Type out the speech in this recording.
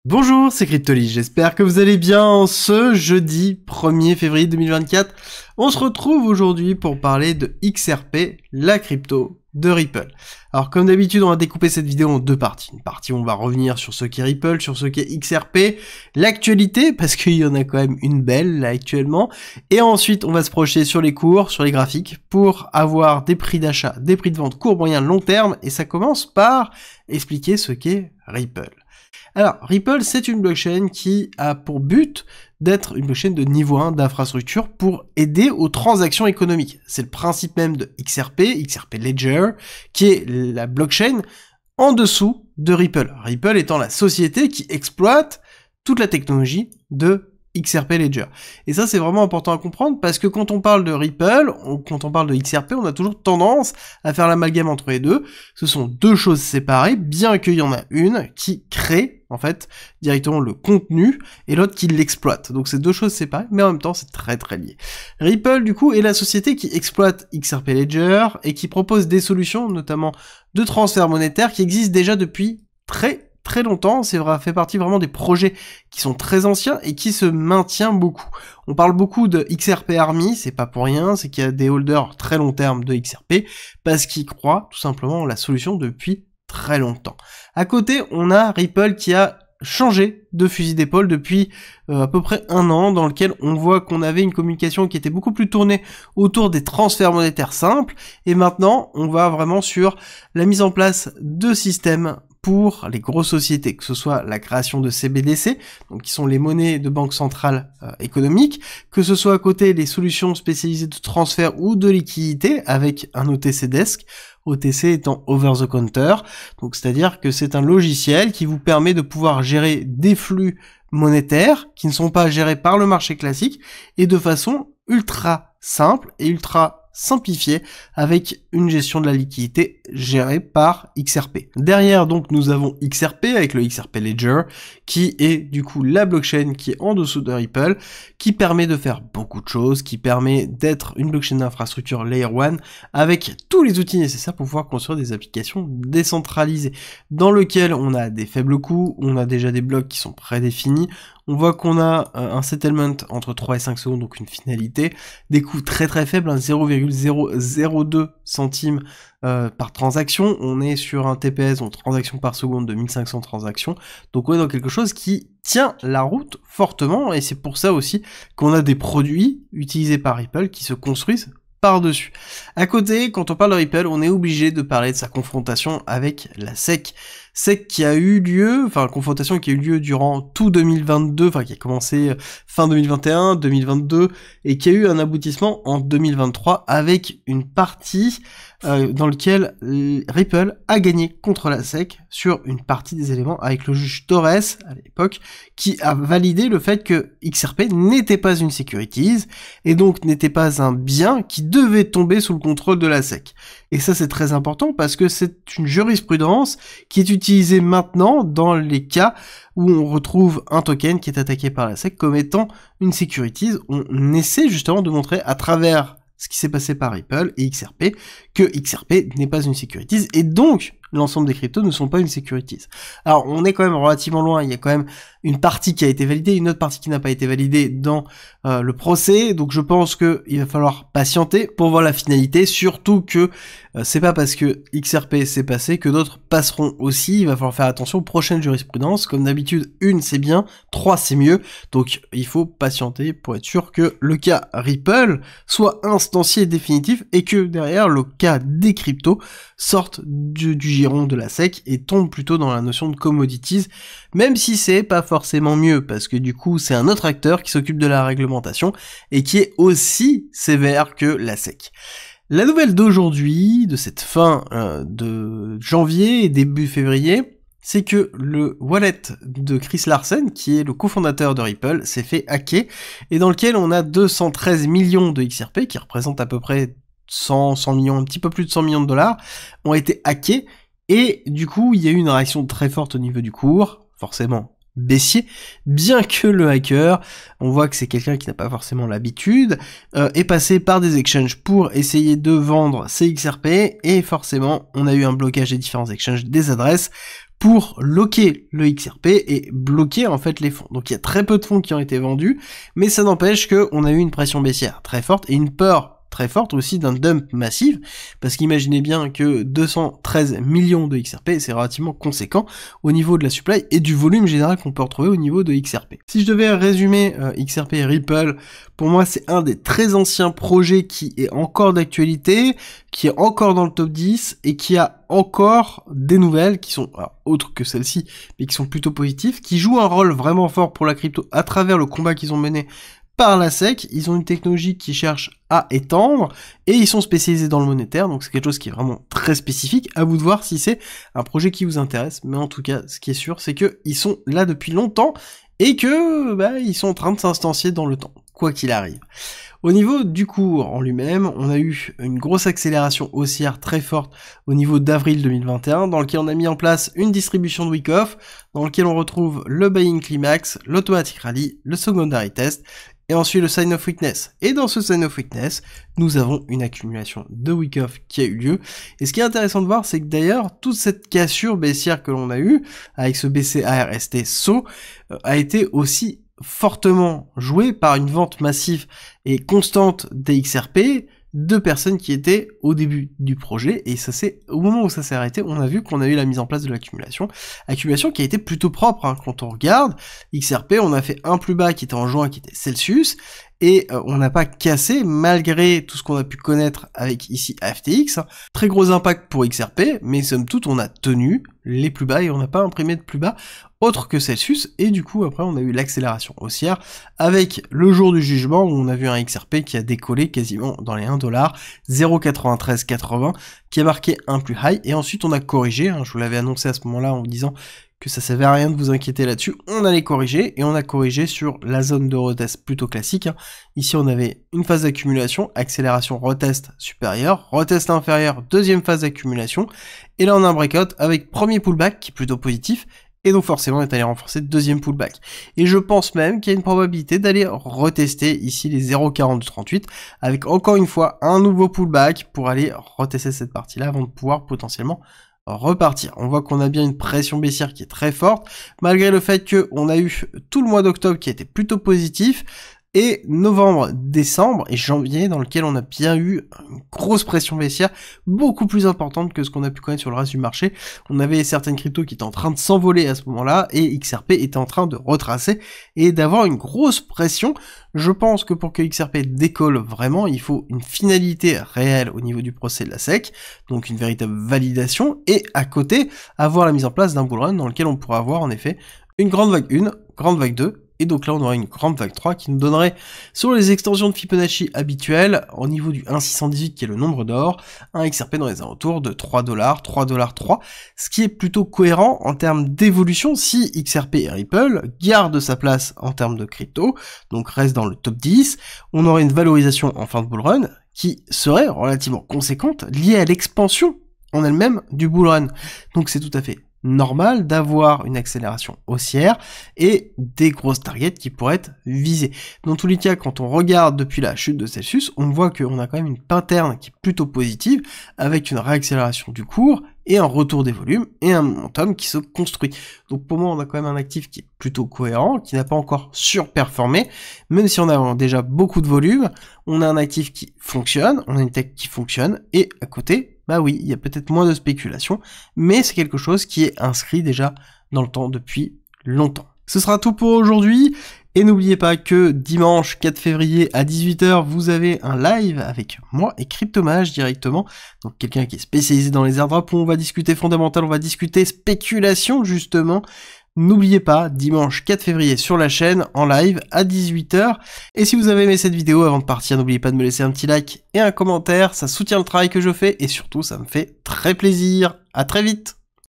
Bonjour, c'est Cryptoly, j'espère que vous allez bien ce jeudi 1er février 2024. On se retrouve aujourd'hui pour parler de XRP, la crypto de Ripple. Alors comme d'habitude, on va découper cette vidéo en deux parties. Une partie où on va revenir sur ce qu'est Ripple, sur ce qu'est XRP, l'actualité, parce qu'il y en a quand même une belle là actuellement, et ensuite on va se projeter sur les cours, sur les graphiques, pour avoir des prix d'achat, des prix de vente court, moyen, long terme, et ça commence par expliquer ce qu'est Ripple. Alors, Ripple, c'est une blockchain qui a pour but d'être une blockchain de niveau 1 d'infrastructure pour aider aux transactions économiques. C'est le principe même de XRP, XRP Ledger, qui est la blockchain en dessous de Ripple. Ripple étant la société qui exploite toute la technologie de XRP Ledger. Et ça, c'est vraiment important à comprendre parce que quand on parle de Ripple, quand on parle de XRP, on a toujours tendance à faire l'amalgame entre les deux. Ce sont deux choses séparées, bien qu'il y en a une qui crée, en fait, directement le contenu et l'autre qui l'exploite. Donc c'est deux choses séparées, mais en même temps, c'est très très lié. Ripple, du coup, est la société qui exploite XRP Ledger et qui propose des solutions, notamment de transfert monétaire, qui existent déjà depuis très longtemps. C'est vrai, fait partie vraiment des projets qui sont très anciens et qui se maintient beaucoup. On parle beaucoup de XRP Army, c'est pas pour rien, c'est qu'il y a des holders très long terme de XRP parce qu'ils croient tout simplement en la solution depuis très longtemps. À côté, on a Ripple qui a changé de fusil d'épaule depuis à peu près un an, dans lequel on voit qu'on avait une communication qui était beaucoup plus tournée autour des transferts monétaires simples, et maintenant on va vraiment sur la mise en place de systèmes pour les grosses sociétés, que ce soit la création de CBDC, donc qui sont les monnaies de banque centrale économique, que ce soit à côté les solutions spécialisées de transfert ou de liquidité avec un OTC Desk, OTC étant over the counter, donc c'est-à-dire que c'est un logiciel qui vous permet de pouvoir gérer des flux monétaires qui ne sont pas gérés par le marché classique et de façon ultra simple et ultra simplifié avec une gestion de la liquidité gérée par XRP. Derrière donc nous avons XRP avec le XRP Ledger qui est du coup la blockchain qui est en dessous de Ripple, qui permet de faire beaucoup de choses, qui permet d'être une blockchain d'infrastructure Layer 1 avec tous les outils nécessaires pour pouvoir construire des applications décentralisées dans lequel on a des faibles coûts, on a déjà des blocs qui sont prédéfinis, on voit qu'on a un settlement entre 3 et 5 secondes, donc une finalité, des coûts très faibles, 0,002 centimes par transaction, on est sur un TPS, donc transaction par seconde de 1500 transactions, donc on est dans quelque chose qui tient la route fortement, et c'est pour ça aussi qu'on a des produits utilisés par Ripple qui se construisent par-dessus. À côté, quand on parle de Ripple, on est obligé de parler de sa confrontation avec la SEC. SEC qui a eu lieu, enfin confrontation qui a eu lieu durant tout 2022, enfin qui a commencé fin 2021, 2022, et qui a eu un aboutissement en 2023 avec une partie dans lequel Ripple a gagné contre la SEC sur une partie des éléments avec le juge Torres à l'époque qui a validé le fait que XRP n'était pas une securities et donc n'était pas un bien qui devait tomber sous le contrôle de la SEC. Et ça c'est très important parce que c'est une jurisprudence qui est utilisée maintenant dans les cas où on retrouve un token qui est attaqué par la SEC comme étant une securities. On essaie justement de montrer à travers ce qui s'est passé par Ripple et XRP, que XRP n'est pas une securities, et donc l'ensemble des cryptos ne sont pas une securities. Alors on est quand même relativement loin, il y a quand même une partie qui a été validée, une autre partie qui n'a pas été validée dans le procès, donc je pense qu'il va falloir patienter pour voir la finalité, surtout que c'est pas parce que XRP s'est passé que d'autres passeront aussi, il va falloir faire attention aux prochaines jurisprudences, comme d'habitude, une c'est bien, 3 c'est mieux, donc il faut patienter pour être sûr que le cas Ripple soit instancié et définitif, et que derrière le cas des cryptos sorte du giron de la SEC et tombe plutôt dans la notion de commodities, même si c'est pas forcément mieux, parce que du coup c'est un autre acteur qui s'occupe de la réglementation et qui est aussi sévère que la SEC. La nouvelle d'aujourd'hui, de cette fin de janvier et début février, c'est que le wallet de Chris Larsen, qui est le cofondateur de Ripple, s'est fait hacker, et dans lequel on a 213 millions de XRP, qui représentent à peu près 100 millions, un petit peu plus de 100 millions de dollars, ont été hackés, et du coup, il y a eu une réaction très forte au niveau du cours, forcément baissier, bien que le hacker, on voit que c'est quelqu'un qui n'a pas forcément l'habitude, est passé par des exchanges pour essayer de vendre ses XRP, et forcément, on a eu un blocage des différents exchanges des adresses, pour loquer le XRP et bloquer en fait les fonds. Donc il y a très peu de fonds qui ont été vendus, mais ça n'empêche qu'on a eu une pression baissière très forte et une peur très forte aussi d'un dump massif, parce qu'imaginez bien que 213 millions de XRP, c'est relativement conséquent au niveau de la supply et du volume général qu'on peut retrouver au niveau de XRP. Si je devais résumer XRP et Ripple, pour moi c'est un des très anciens projets qui est encore d'actualité, qui est encore dans le top 10 et qui a encore des nouvelles qui sont autres que celles-ci, mais qui sont plutôt positives, qui jouent un rôle vraiment fort pour la crypto à travers le combat qu'ils ont mené par la SEC. Ils ont une technologie qui cherche à étendre et ils sont spécialisés dans le monétaire, donc c'est quelque chose qui est vraiment très spécifique. À vous de voir si c'est un projet qui vous intéresse, mais en tout cas ce qui est sûr c'est que ils sont là depuis longtemps et que ils sont en train de s'instancier dans le temps, quoi qu'il arrive. Au niveau du cours en lui-même, on a eu une grosse accélération haussière très forte au niveau d'avril 2021, dans lequel on a mis en place une distribution de week-off, dans lequel on retrouve le buy-in climax, l'automatic rally, le secondary test, et ensuite le sign of weakness. Et dans ce sign of weakness, nous avons une accumulation de week-off qui a eu lieu. Et ce qui est intéressant de voir, c'est que d'ailleurs, toute cette cassure baissière que l'on a eue, avec ce BCARST saut, a été aussi fortement jouée par une vente massive et constante des XRP de personnes qui étaient au début du projet, et ça c'est au moment où ça s'est arrêté, on a vu qu'on a eu la mise en place de l'accumulation qui a été plutôt propre, hein. Quand on regarde XRP, on a fait un plus bas qui était en juin, qui était Celsius, et on n'a pas cassé malgré tout ce qu'on a pu connaître avec ici FTX. Très gros impact pour XRP, mais somme toute on a tenu les plus bas et on n'a pas imprimé de plus bas autre que Celsius, et du coup après on a eu l'accélération haussière avec le jour du jugement où on a vu un XRP qui a décollé quasiment dans les 1$, 0,9380, qui a marqué un plus high, et ensuite on a corrigé, hein, je vous l'avais annoncé à ce moment-là en vous disant que ça servait à rien de vous inquiéter là-dessus, on allait corriger, et on a corrigé sur la zone de retest plutôt classique, hein. Ici on avait une phase d'accumulation, accélération retest supérieur, retest inférieur, deuxième phase d'accumulation, et là on a un breakout avec premier pullback qui est plutôt positif, et donc forcément on est allé renforcer deuxième pullback. Et je pense même qu'il y a une probabilité d'aller retester ici les 0,4238 avec encore une fois un nouveau pullback pour aller retester cette partie-là avant de pouvoir potentiellement repartir. On voit qu'on a bien une pression baissière qui est très forte, malgré le fait qu'on a eu tout le mois d'octobre qui a été plutôt positif, et novembre, décembre et janvier dans lequel on a bien eu une grosse pression baissière beaucoup plus importante que ce qu'on a pu connaître sur le reste du marché. On avait certaines cryptos qui étaient en train de s'envoler à ce moment-là et XRP était en train de retracer et d'avoir une grosse pression. Je pense que pour que XRP décolle vraiment, il faut une finalité réelle au niveau du procès de la SEC, donc une véritable validation, et à côté, avoir la mise en place d'un bull run dans lequel on pourra avoir en effet une grande vague 1, grande vague 2, et donc là on aurait une grande vague 3 qui nous donnerait sur les extensions de Fibonacci habituelles, au niveau du 1,618 qui est le nombre d'or, un XRP dans les alentours de 3$, 3$, ce qui est plutôt cohérent en termes d'évolution si XRP et Ripple gardent sa place en termes de crypto, donc reste dans le top 10, on aurait une valorisation en fin de bull run qui serait relativement conséquente liée à l'expansion en elle-même du bull run. Donc c'est tout à fait normal d'avoir une accélération haussière et des grosses targets qui pourraient être visées. Dans tous les cas, quand on regarde depuis la chute de Celsius, on voit qu'on a quand même une pattern qui est plutôt positive avec une réaccélération du cours et un retour des volumes et un momentum qui se construit. Donc pour moi, on a quand même un actif qui est plutôt cohérent, qui n'a pas encore surperformé, même si on a déjà beaucoup de volume, on a un actif qui fonctionne, on a une tech qui fonctionne, et à côté, bah oui, il y a peut-être moins de spéculation, mais c'est quelque chose qui est inscrit déjà dans le temps depuis longtemps. Ce sera tout pour aujourd'hui, et n'oubliez pas que dimanche 4 février à 18h, vous avez un live avec moi et Cryptomage directement, donc quelqu'un qui est spécialisé dans les airdrops, où on va discuter fondamental, on va discuter spéculation justement. N'oubliez pas, dimanche 4 février sur la chaîne, en live, à 18h. Et si vous avez aimé cette vidéo, avant de partir, n'oubliez pas de me laisser un petit like et un commentaire, ça soutient le travail que je fais, et surtout, ça me fait très plaisir. À très vite!